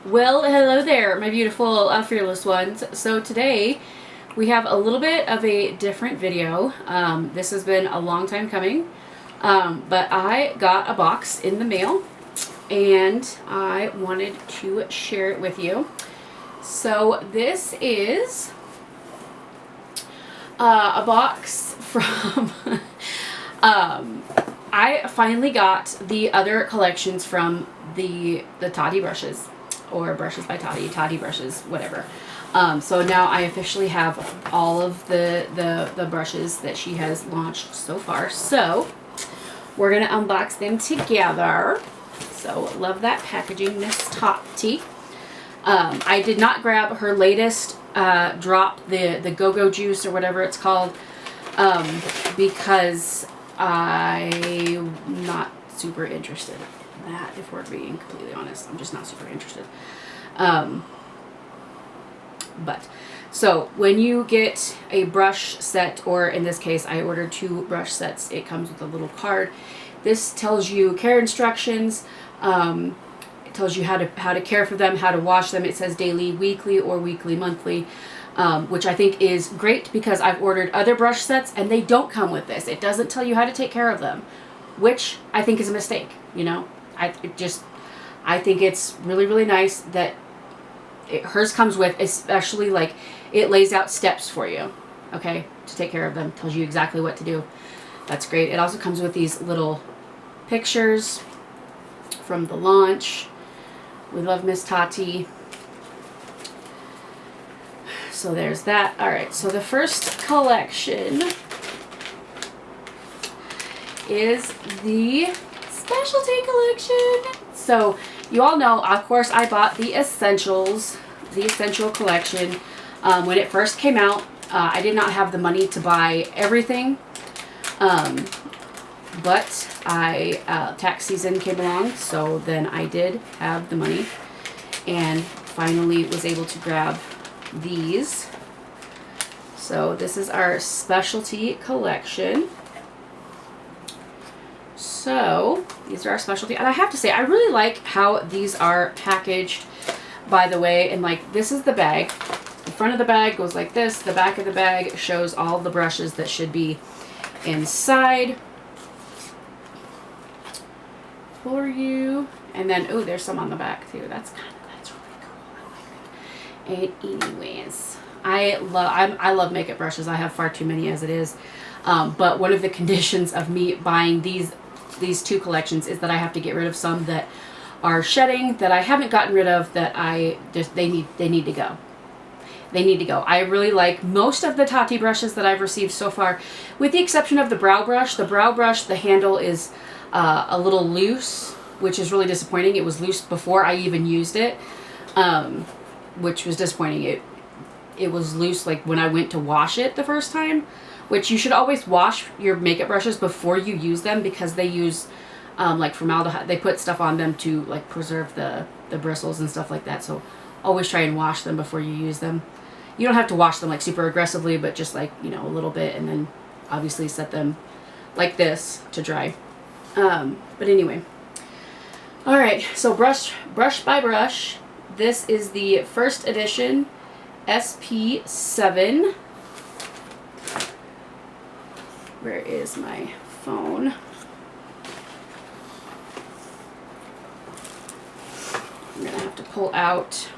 Well, hello there, my beautiful fearless ones. So today we have a little bit of a different video. This has been a long time coming, but I got a box in the mail and I wanted to share it with you. So this is a box from I finally got the other collections from the Tati brushes, or Brushes by Tati, Tati brushes, whatever. So now I officially have all of the brushes that she has launched so far. So we're going to unbox them together. So love that packaging, Miss Tati. I did not grab her latest drop, the Go-Go Juice or whatever it's called, because I'm not super interested in that, if we're being completely honest. I'm just not super interested. But so when you get a brush set, or in this case I ordered 2 brush sets, it comes with a little card. This tells you care instructions. It tells you how to care for them, how to wash them. It says daily, weekly, or weekly, monthly. Which I think is great, because I've ordered other brush sets and they don't come with this. It doesn't tell you how to take care of them, which I think is a mistake. You know, I think it's really, really nice that hers comes with, especially like it lays out steps for you, okay, to take care of them. Tells you exactly what to do. That's great. It also comes with these little pictures from the launch. We love Miss Tati. So there's that. All right, so the first collection is the specialty collection. So you all know, of course, I bought the essentials, the essential collection. When it first came out, I did not have the money to buy everything, but tax season came along, so then I did have the money and finally was able to grab these. So this is our specialty collection. So these are our specialty, and I have to say, I really like how these are packaged, by the way. And like, this is the bag. The front of the bag goes like this. The back of the bag shows all the brushes that should be inside for you. And then, oh, there's some on the back too. That's really cool. I like it. And anyways, I love makeup brushes. I have far too many as it is. But one of the conditions of me buying these 2 collections is that I have to get rid of some that are shedding, that I haven't gotten rid of, that they need to go. They need to go. I really like most of the Tati brushes that I've received so far, with the exception of the brow brush. The brow brush, the handle is a little loose, which is really disappointing. It was loose before I even used it, which was disappointing. It was loose like when I went to wash it the first time, which you should always wash your makeup brushes before you use them, because they use like formaldehyde. They put stuff on them to like preserve the bristles and stuff like that. So always try and wash them before you use them. You don't have to wash them like super aggressively, but just like, you know, a little bit, and then obviously set them like this to dry. But anyway, all right, so brush by brush. This is the first edition SP7. Where is my phone? I'm gonna have to pull out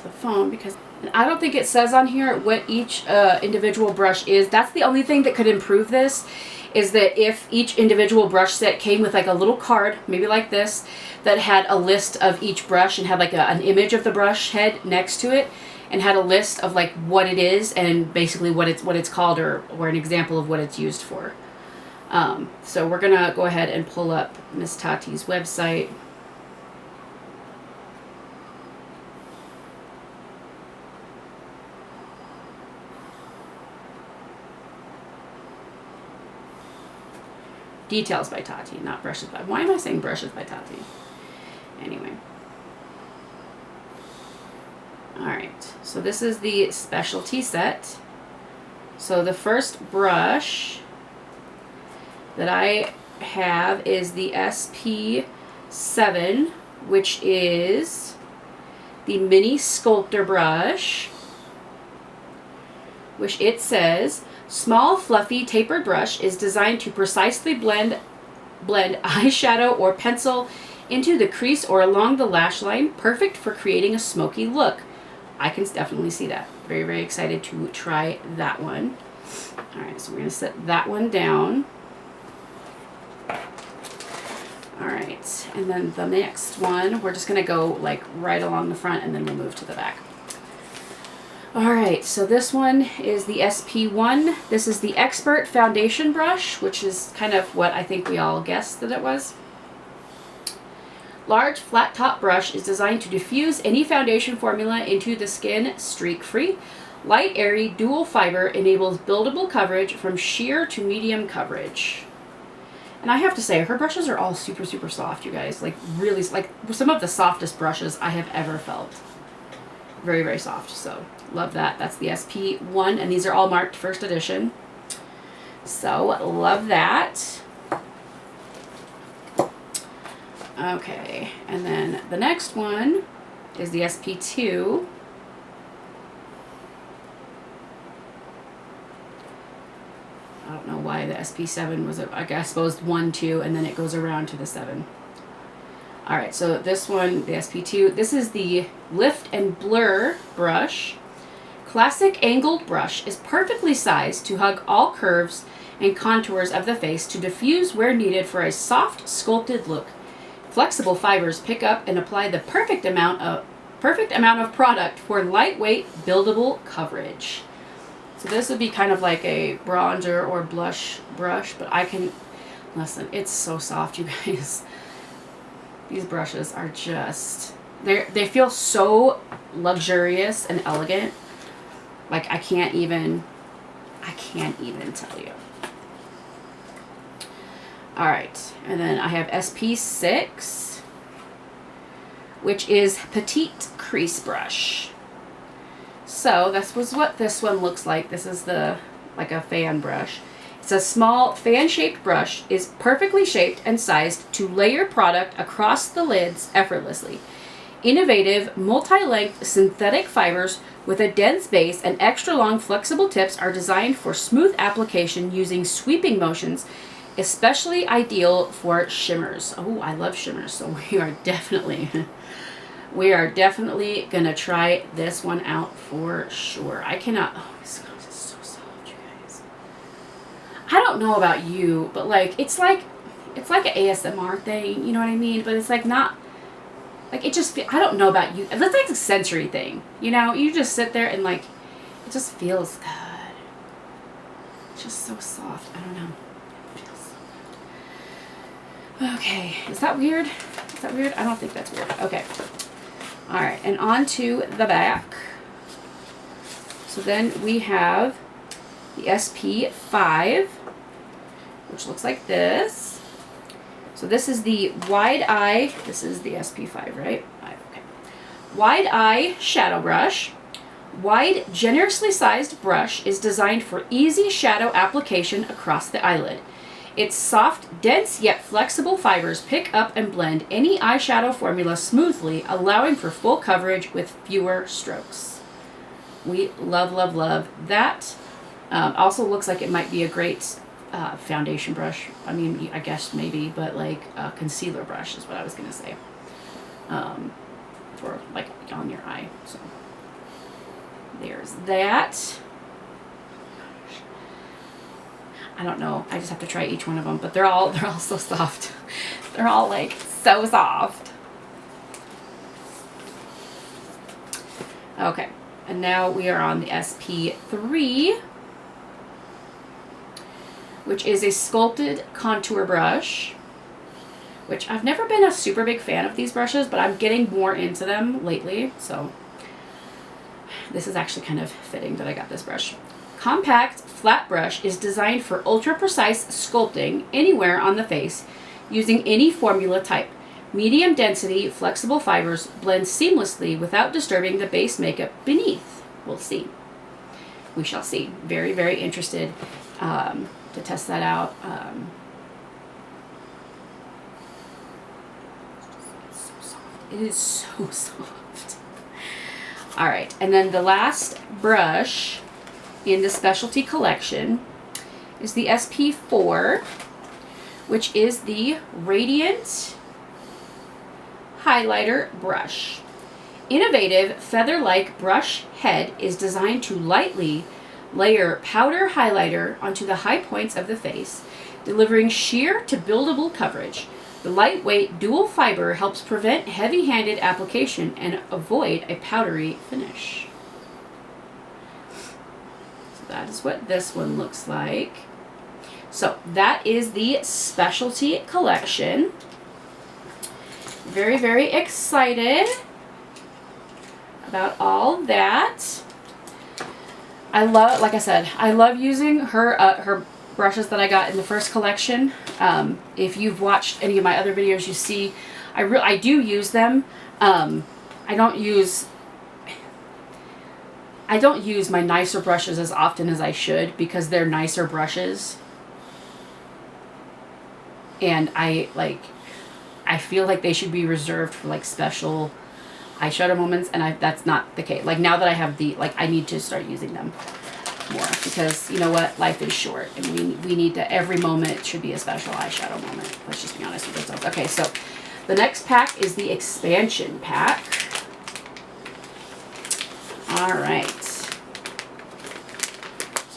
the phone, because I don't think it says on here what each individual brush is. That's the only thing that could improve this, is that if each individual brush set came with like a little card, maybe like this, that had a list of each brush and had like an image of the brush head next to it, and had a list of like what it is and basically what it's called, or an example of what it's used for. So we're gonna go ahead and pull up Miss Tati's website. Details by Tati, not brushes by. Why am I saying brushes by Tati? Anyway. Alright, so this is the specialty set. So the first brush that I have is the SP7 which is the Mini Sculptor Brush, which it says, small, fluffy, tapered brush is designed to precisely blend eyeshadow or pencil into the crease or along the lash line, perfect for creating a smoky look. I can definitely see that. Very, very excited to try that one. All right, so we're going to set that one down. All right, and then the next one, we're just going to go like right along the front and then we'll move to the back. All right, so this one is the SP1. This is the Expert Foundation Brush, which is kind of what I think we all guessed that it was. Large flat top brush is designed to diffuse any foundation formula into the skin streak-free. Light, airy, dual fiber enables buildable coverage from sheer to medium coverage. And I have to say, her brushes are all super, super soft, you guys. Like, really, like, some of the softest brushes I have ever felt. Very, very soft, so love that. That's the SP1, and these are all marked first edition. So, love that. Okay, and then the next one is the SP2. I don't know why the SP7 was, I suppose 1, 2, and then it goes around to the 7. All right, so this one, the SP2, this is the Lift and Blur brush. Classic angled brush is perfectly sized to hug all curves and contours of the face to diffuse where needed for a soft, sculpted look. Flexible fibers pick up and apply the perfect amount of product for lightweight, buildable coverage. So this would be kind of like a bronzer or blush brush, but I can, listen, it's so soft, you guys. These brushes are just, they feel so luxurious and elegant. Like I can't even tell you. All right, and then I have SP6, which is Petite Crease Brush. So this was what this one looks like. This is like a fan brush. It's a small fan-shaped brush, is perfectly shaped and sized to layer product across the lids effortlessly. Innovative, multi-length synthetic fibers with a dense base and extra long flexible tips are designed for smooth application using sweeping motions, especially ideal for shimmers. Oh, I love shimmers, so we are definitely gonna try this one out for sure. I cannot, oh, this is so soft, you guys. I don't know about you, but like, it's like an ASMR thing, you know what I mean? But it's like not, like it just, I don't know about you. It's like a sensory thing, you know? You just sit there and like, it just feels good. It's just so soft, I don't know. Okay, is that weird? Is that weird? I don't think that's weird. Okay. All right, and on to the back. So then we have the SP5, which looks like this. So this is the Wide Eye, this is the SP5, right? Okay. Wide Eye Shadow Brush. Wide, generously sized brush is designed for easy shadow application across the eyelid. Its soft, dense, yet flexible fibers pick up and blend any eyeshadow formula smoothly, allowing for full coverage with fewer strokes. We love, love, love that. Also looks like it might be a great foundation brush. I mean, I guess maybe, but like a concealer brush is what I was going to say. For like on your eye. So there's that. I don't know. I just have to try each one of them, but they're all so soft. They're all like so soft. Okay, and now we are on the SP3, which is a sculpted contour brush, which I've never been a super big fan of these brushes, but I'm getting more into them lately, so this is actually kind of fitting that I got this brush. Compact flat brush is designed for ultra-precise sculpting anywhere on the face using any formula type. Medium density, flexible fibers blend seamlessly without disturbing the base makeup beneath. We'll see. We shall see. Very, very interested to test that out. It's so soft. It is so soft. All right, and then the last brush in the specialty collection is the SP4, which is the Radiant Highlighter Brush. Innovative feather-like brush head is designed to lightly layer powder highlighter onto the high points of the face, delivering sheer to buildable coverage. The lightweight dual fiber helps prevent heavy-handed application and avoid a powdery finish. So that is what this one looks like. So that is the specialty collection. Very, very excited about all that. I love, like I said, I love using her brushes that I got in the first collection. If you've watched any of my other videos, you see I do use them. I don't use my nicer brushes as often as I should because they're nicer brushes. And I feel like they should be reserved for like special eyeshadow moments, and that's not the case. Like now that I have I need to start using them more because you know what, life is short and we need to, every moment should be a special eyeshadow moment. Let's just be honest with ourselves. Okay, so the next pack is the expansion pack. All right, so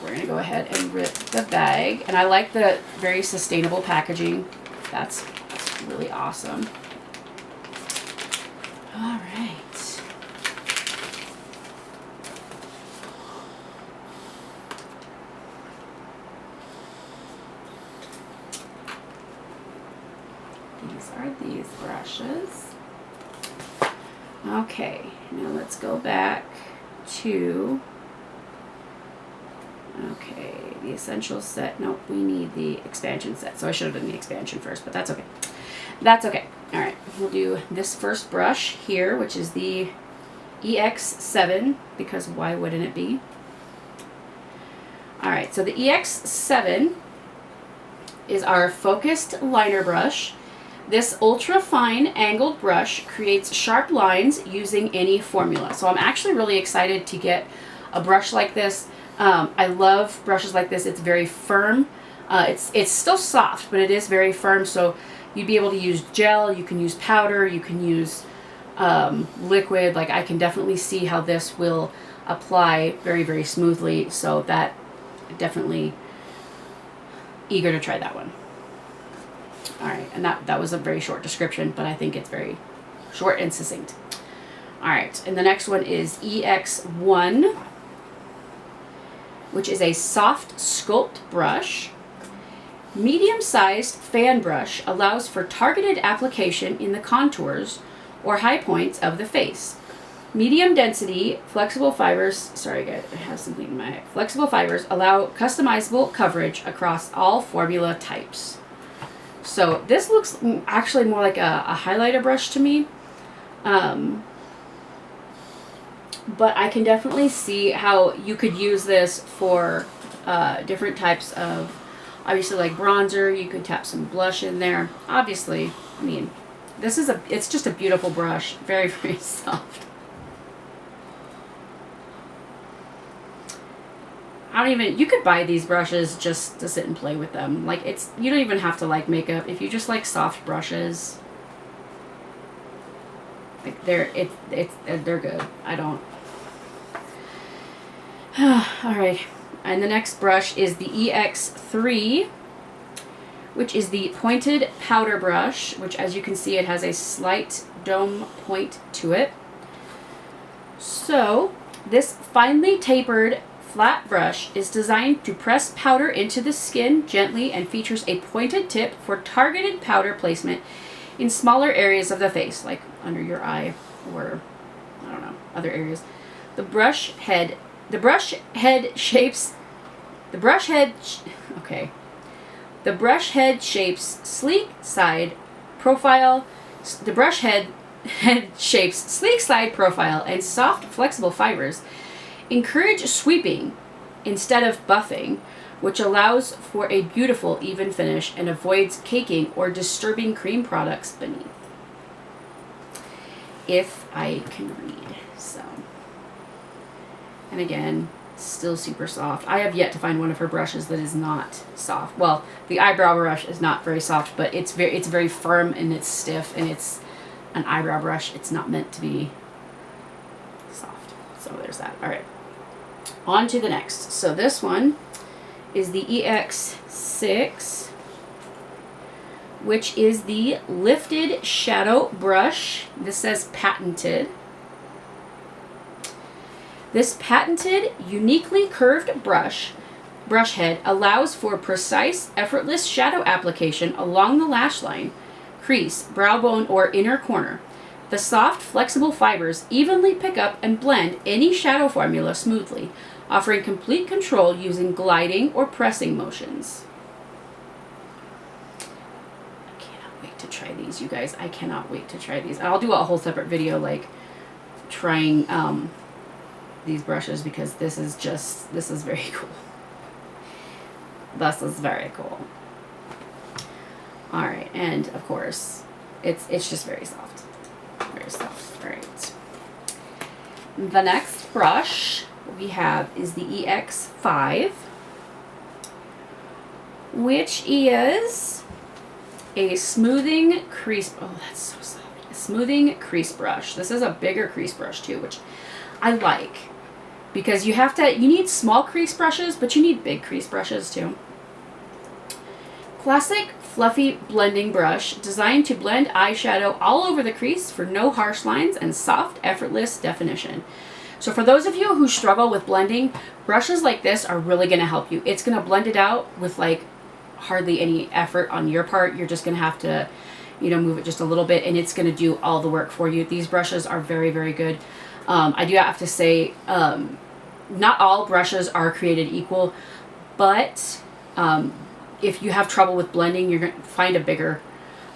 we're gonna go ahead and rip the bag, and I like the very sustainable packaging. That's really awesome. All right. These are these brushes. Okay, now let's go back to, okay, the essentials set. Nope, we need the expansion set. So I should have done the expansion first, but that's okay. That's okay. All right, we'll do this first brush here, which is the EX7, because why wouldn't it be? All right, so the EX7 is our focused liner brush. This ultra fine angled brush creates sharp lines using any formula. So I'm actually really excited to get a brush like this. I love brushes like this. It's very firm. It's still soft, but it is very firm. So you'd be able to use gel, you can use powder, you can use liquid. Like I can definitely see how this will apply very, very smoothly. So that definitely eager to try that one. All right, and that was a very short description, but I think it's very short and succinct. All right, and the next one is EX1, which is a soft sculpt brush. Medium-sized fan brush allows for targeted application in the contours or high points of the face. Medium density, flexible fibers, sorry guys, I have something in my head. Flexible fibers allow customizable coverage across all formula types. So this looks actually more like a highlighter brush to me. But I can definitely see how you could use this for different types of, obviously like bronzer, you could tap some blush in there. Obviously, I mean, it's just a beautiful brush. Very, very soft. You could buy these brushes just to sit and play with them. Like you don't even have to like makeup. If you just like soft brushes, like they're good. I don't. All right. And the next brush is the EX3, which is the pointed powder brush, which as you can see, it has a slight dome point to it. So this finely tapered flat brush is designed to press powder into the skin gently and features a pointed tip for targeted powder placement in smaller areas of the face, like under your eye or, I don't know, other areas. The brush head shapes sleek side profile. The brush head shapes sleek side profile and soft flexible fibers encourage sweeping instead of buffing, which allows for a beautiful even finish and avoids caking or disturbing cream products beneath. if I can read. So, and again, still super soft. I have yet to find one of her brushes that is not soft. Well, the eyebrow brush is not very soft, but it's very firm and it's stiff, and it's an eyebrow brush. It's not meant to be soft. So there's that. All right. On to the next. So this one is the EX6, which is the lifted shadow brush. This says patented. This patented, uniquely curved brush head allows for precise, effortless shadow application along the lash line, crease, brow bone, or inner corner. The soft, flexible fibers evenly pick up and blend any shadow formula smoothly, offering complete control using gliding or pressing motions. I cannot wait to try these, you guys. I cannot wait to try these. I'll do a whole separate video like trying these brushes, because this is very cool. This is very cool. All right, and of course, it's just very soft. Very soft. All right. The next brush we have is the EX5, which is a smoothing crease. Oh, that's so soft. A smoothing crease brush. This is a bigger crease brush too, which I like, because you need small crease brushes, but you need big crease brushes too. Classic fluffy blending brush designed to blend eyeshadow all over the crease for no harsh lines and soft, effortless definition. So for those of you who struggle with blending, brushes like this are really going to help you. It's going to blend it out with like hardly any effort on your part. You're just going to have to, move it just a little bit, and it's going to do all the work for you. These brushes are very, very good. I do have to say, not all brushes are created equal, but if you have trouble with blending, you're going to find a bigger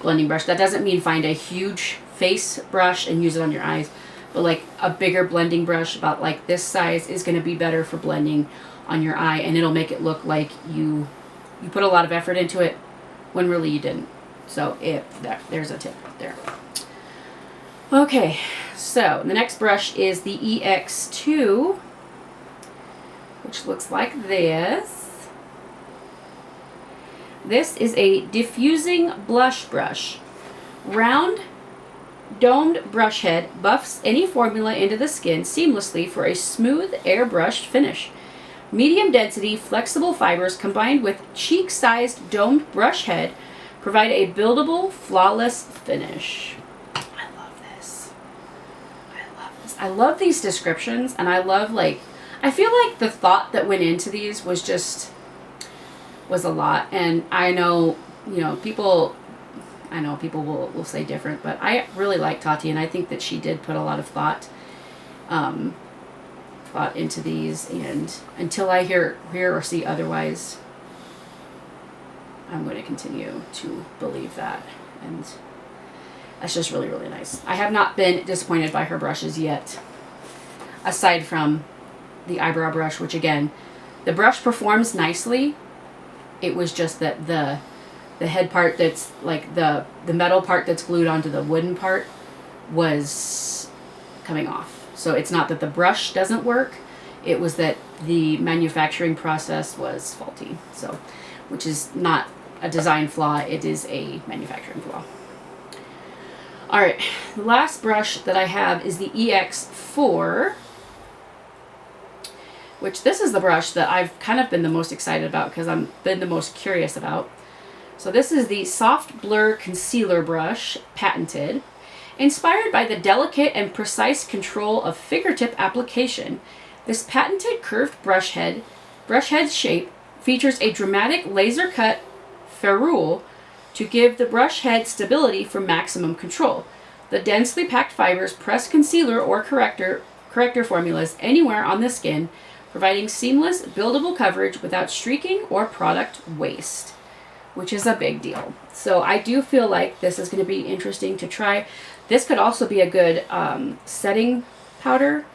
blending brush. That doesn't mean find a huge face brush and use it on your eyes, but like a bigger blending brush about like this size is going to be better for blending on your eye, and it'll make it look like you put a lot of effort into it when really you didn't. So there's a tip there. Okay, so the next brush is the EX2, which looks like this. This is a diffusing blush brush. Round, domed brush head buffs any formula into the skin seamlessly for a smooth, airbrushed finish. Medium density, flexible fibers combined with cheek-sized domed brush head provide a buildable, flawless finish. I love this. I love these descriptions, and I feel like the thought that went into these was a lot. And I know people will say different, but I really like Tati, and I think that she did put a lot of thought into these, and until I hear or see otherwise, I'm going to continue to believe that. And that's just really, really nice. I have not been disappointed by her brushes yet, aside from the eyebrow brush, which again, the brush performs nicely. It was just that the head part that's like the metal part that's glued onto the wooden part was coming off. So it's not that the brush doesn't work, it was that the manufacturing process was faulty. So, which is not a design flaw, it is a manufacturing flaw. All right, the last brush that I have is the EX4, which this is the brush that I've kind of been the most excited about because I've been the most curious about. So this is the Soft Blur Concealer Brush, patented. Inspired by the delicate and precise control of fingertip application, this patented curved brush head shape features a dramatic laser-cut ferrule to give the brush head stability for maximum control. The densely packed fibers press concealer or corrector formulas anywhere on the skin, providing seamless, buildable coverage without streaking or product waste, which is a big deal. So I do feel like this is going to be interesting to try. This could also be a good setting powder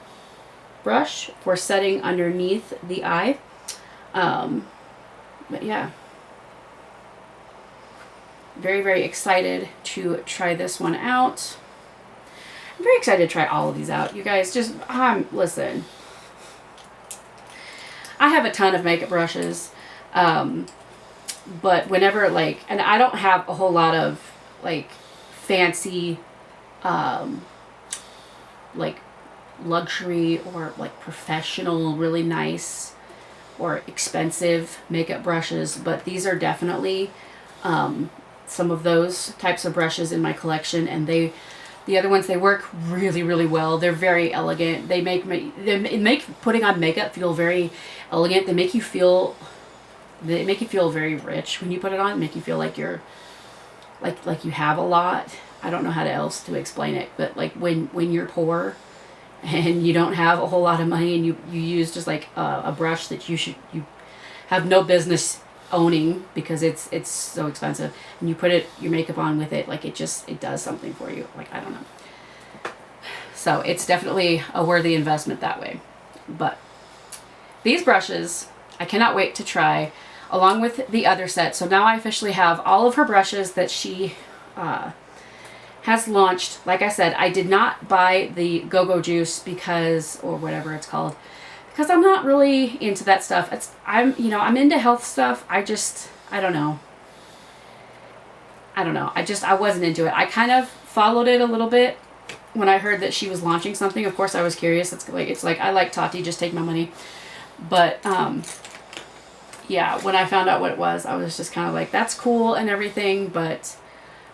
brush for setting underneath the eye. But yeah, very, very excited to try this one out. I'm very excited to try all of these out. You guys just, listen. I have a ton of makeup brushes. But whenever, like, and I don't have a whole lot of, like, fancy, like, luxury or, like, professional, really nice or expensive makeup brushes. But these are definitely some of those types of brushes in my collection. And the other ones, they work really, really well. They're very elegant. They make putting on makeup feel very elegant. They make you feel very rich when you put it on. Make you feel like you're like you have a lot. I don't know how else to explain it, but like when you're poor and you don't have a whole lot of money and you use just like a brush that you have no business owning because it's so expensive, and you put your makeup on with it, like it does something for you. Like, I don't know. So it's definitely a worthy investment that way. But these brushes, I cannot wait to try, along with the other set. So now I officially have all of her brushes that she has launched. Like I said, I did not buy the Go-Go Juice because, or whatever it's called, because I'm not really into that stuff. I'm into health stuff. I don't know. I wasn't into it. I kind of followed it a little bit when I heard that she was launching something. Of course I was curious. It's like I like Tati, just take my money. But yeah, when I found out what it was, I was just kind of like, that's cool and everything, but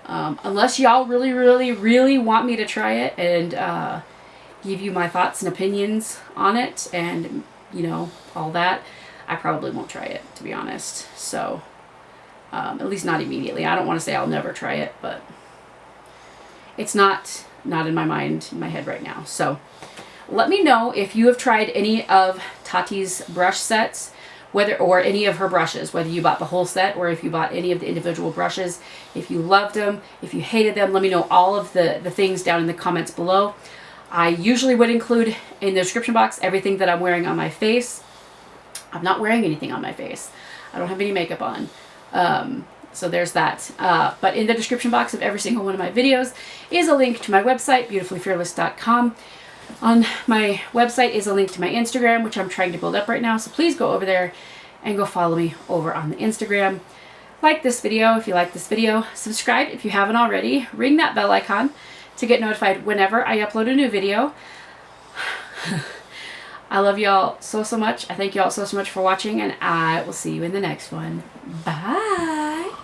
unless y'all really, really, really want me to try it and give you my thoughts and opinions on it and, all that, I probably won't try it, to be honest. So, at least not immediately. I don't want to say I'll never try it, but it's not in my mind, in my head right now. So, let me know if you have tried any of Tati's brush sets, or any of her brushes, whether you bought the whole set or if you bought any of the individual brushes. If you loved them, if you hated them, let me know all of the things down in the comments below. I usually would include in the description box everything that I'm wearing on my face. I'm not wearing anything on my face. I don't have any makeup on. So there's that. But in the description box of every single one of my videos is a link to my website, beautifullyfearless.com. On my website is a link to my Instagram, which I'm trying to build up right now. So please go over there and go follow me over on the Instagram. Like this video if you like this video. Subscribe if you haven't already. Ring that bell icon to get notified whenever I upload a new video. I love y'all so much. I thank y'all so much for watching, and I will see you in the next one. Bye!